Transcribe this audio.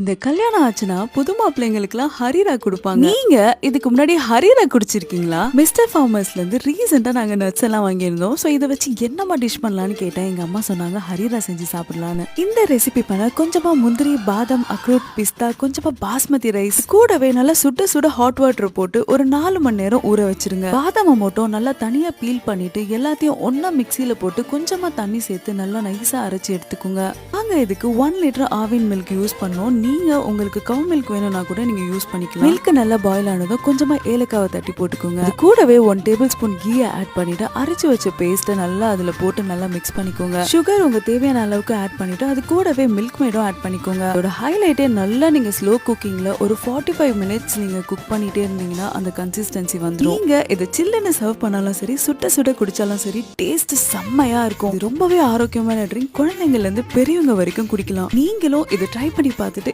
இந்த கல்யாணம் ஆச்சுன்னா புது மாப்பிள்ளைங்களுக்குலாம் ஹரிரா கொடுப்பாங்க. நீங்க இதுக்கு முன்னாடி ஹரிரா குடிச்சிருக்கீங்களா? மிஸ்டர் ஃபார்மர்ஸ்ல இருந்து ரீசெண்டா நாங்க நட்ஸ் எல்லாம் வாங்கியிருந்தோம். சோ இதை வச்சு என்னமா டிஷ் பண்ணலாம்னு கேட்டேன். எங்க அம்மா சொன்னாங்க ஹரிரா செஞ்சு சாப்பிடலான்னு. இந்த ரெசிபி பண்ண கொஞ்சமா முந்திரி, பாதாம், அக்ரூட், பிஸ்தா, கொஞ்சமா பாஸ்மதி ரைஸ், கூடவே நல்லா சுட சுட ஹாட் வாட்டர் போட்டு ஒரு 4 மணி நேரம் ஊற வச்சிருங்க. பாதாம மட்டும் நல்லா தனியா பீல் பண்ணிட்டு எல்லாத்தையும் ஒன்னா மிக்சியில போட்டு கொஞ்சமா தண்ணி சேர்த்து நல்லா நைஸா அரைச்சு எடுத்துக்கோங்க. நாங்க இதுக்கு 1 லிட்டர் ஆவின் மில்க் யூஸ் பண்ணோம். நீங்க உங்களுக்கு கவ் மில்க் வேணும்னா கூட நீங்க யூஸ் பண்ணிக்கலாம். மில்க் நல்லா பாயில் ஆனதும் கொஞ்சமா ஏலக்காவை தட்டி போட்டுக்கோங்க. அது கூடவே 1 டேபிள் ஸ்பூன் கீயை ஆட் பண்ணிட்டு அரைச்சு வச்ச பேஸ்ட்டை நல்லா அதுல போட்டு நல்லா மிக்ஸ் பண்ணிக்கோங்க. சுகர் உங்க தேவையான அளவுக்கு ஆட் பண்ணிட்டு அது கூடவே மில்க் மேடும் ஆட் பண்ணிக்கோங்க. அதோட ஹைலைட்டே நல்லா நீங்க ஸ்லோ குக்கிங்ல ஒரு 45 மினிட்ஸ் நீங்க குக் பண்ணிட்டே இருந்தீங்கன்னா அந்த கன்சிஸ்டன்சி வந்துடும். நீங்க இதை சில்லுன்னு சர்வ் பண்ணாலும் சரி, சுட்ட சுட குடிச்சாலும் சரி, டேஸ்ட் செம்மையா இருக்கும். இது ரொம்பவே ஆரோக்கியமான ட்ரிங்க். குழந்தைங்கள்ல இருந்து பெரியவங்க வரைக்கும் குடிக்கலாம். நீங்களும் இதை ட்ரை பண்ணி பார்த்துட்டு